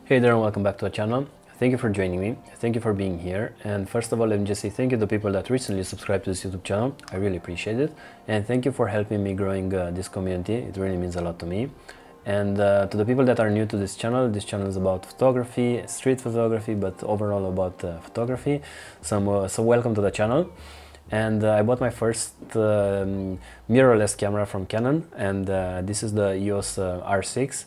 Hey there and welcome back to the channel. Thank you for joining me. Thank you for being here. And first of all, let me just say thank you to people that recently subscribed to this YouTube channel. I really appreciate it. And thank you for helping me growing this community. It really means a lot to me. And to the people that are new to this channel is about photography, street photography, but overall about photography. So welcome to the channel. And I bought my first mirrorless camera from Canon, and this is the EOS R6.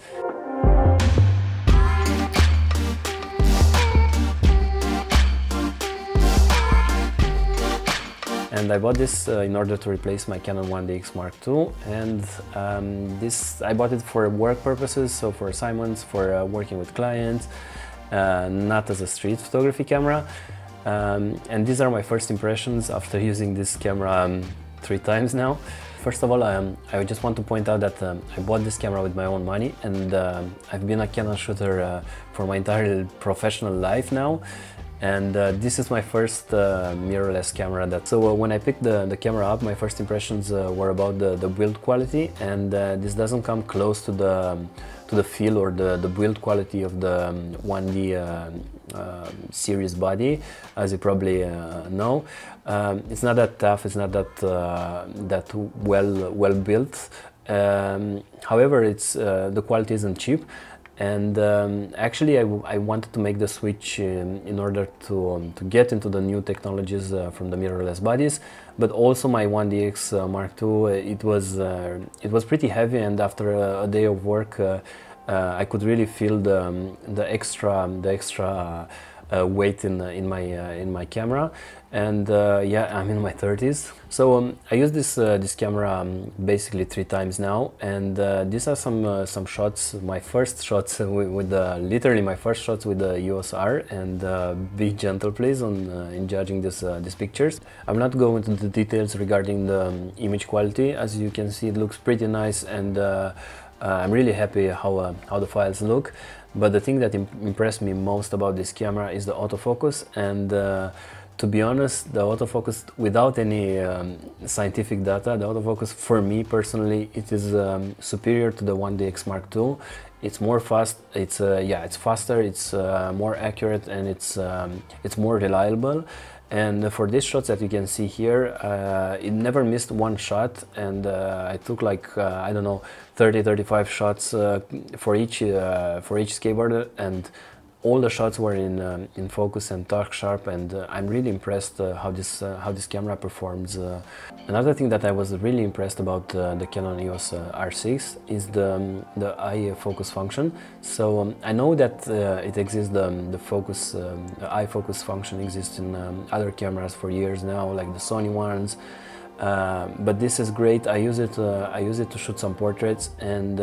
And I bought this in order to replace my Canon 1DX Mark II, and I bought it for work purposes, so for assignments, for working with clients, not as a street photography camera. And these are my first impressions after using this camera 3 times now. First of all, I just want to point out that I bought this camera with my own money, and I've been a Canon shooter for my entire professional life now. And this is my first mirrorless camera. So when I picked the camera up, my first impressions were about the build quality, and this doesn't come close to the feel or the build quality of the 1D series body, as you probably know. It's not that tough. It's not that well built. However, the quality isn't cheap. And actually, I wanted to make the switch in order to get into the new technologies from the mirrorless bodies, but also my 1DX Mark II. It was pretty heavy, and after a day of work, I could really feel the extra weight in my camera. And yeah, I'm in my 30s, so I used this camera basically 3 times now, and these are some shots, my first shots with literally my first shots with the EOS R. And be gentle, please, in judging these pictures. I'm not going into the details regarding the image quality. As you can see, it looks pretty nice, and I'm really happy how the files look. But the thing that impressed me most about this camera is the autofocus. And to be honest, the autofocus, without any scientific data, the autofocus for me personally, it is superior to the 1DX Mark II. It's more fast. It's faster. It's more accurate, and it's more reliable. And for these shots that you can see here, it never missed one shot, and I took like I don't know, 30-35 shots for each skateboarder, and all the shots were in focus and torque sharp, and I'm really impressed how this camera performs. Another thing that I was really impressed about the Canon EOS R6 is the eye focus function. So I know that it exists, the eye focus function exists in other cameras for years now, like the Sony ones. But this is great. I use it to shoot some portraits, and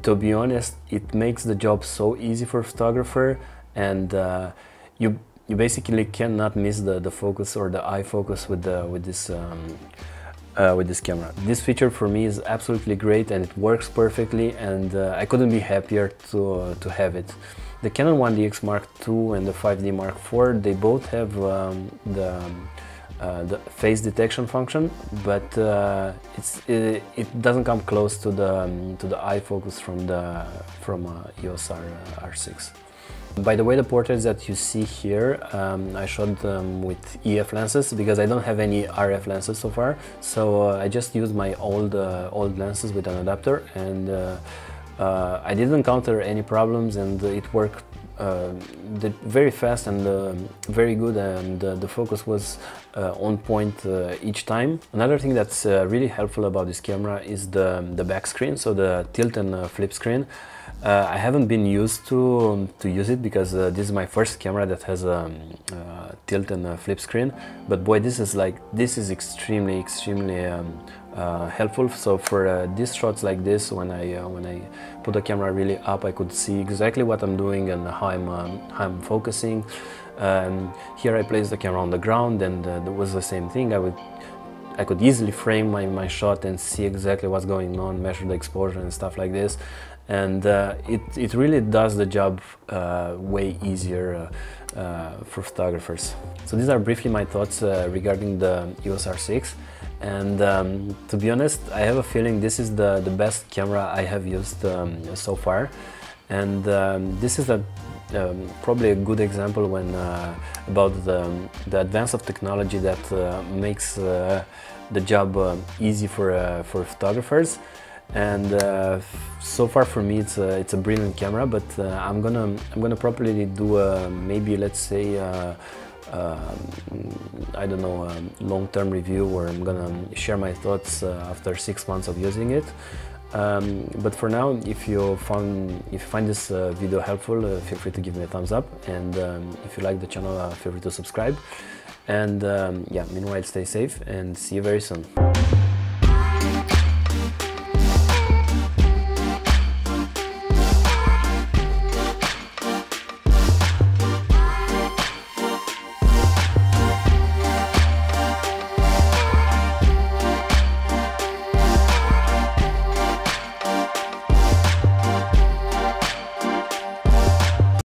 to be honest, it makes the job so easy for a photographer, and you basically cannot miss the focus or the eye focus with this camera. This feature for me is absolutely great, and it works perfectly, and I couldn't be happier to have it. The Canon 1DX Mark II and the 5D Mark IV, they both have the face detection function, but it doesn't come close to the eye focus from EOS R6. By the way, the portraits that you see here, I shot them with EF lenses because I don't have any RF lenses so far. So I just used my old lenses with an adapter, and I didn't encounter any problems, and it worked very fast and very good, and the focus was on point each time. Another thing that's really helpful about this camera is the back screen, so the tilt and flip screen. I haven't been used to use it because this is my first camera that has a tilt and flip screen, but boy, this is extremely helpful. So for these shots like this, when I put the camera really up, I could see exactly what I'm doing and how I'm focusing. Here I placed the camera on the ground, and there was the same thing. I could easily frame my shot and see exactly what's going on, measure the exposure and stuff like this. And it really does the job way easier for photographers. So these are briefly my thoughts regarding the EOS R6. And to be honest, I have a feeling this is the best camera I have used so far. And this is probably a good example when about the advance of technology that makes the job easy for photographers. And so far for me it's a brilliant camera, but I'm gonna probably do maybe, let's say, I don't know, long-term review where I'm gonna share my thoughts after 6 months of using it. But for now, if you find this video helpful, feel free to give me a thumbs up, and if you like the channel, feel free to subscribe. And yeah, meanwhile, stay safe and see you very soon.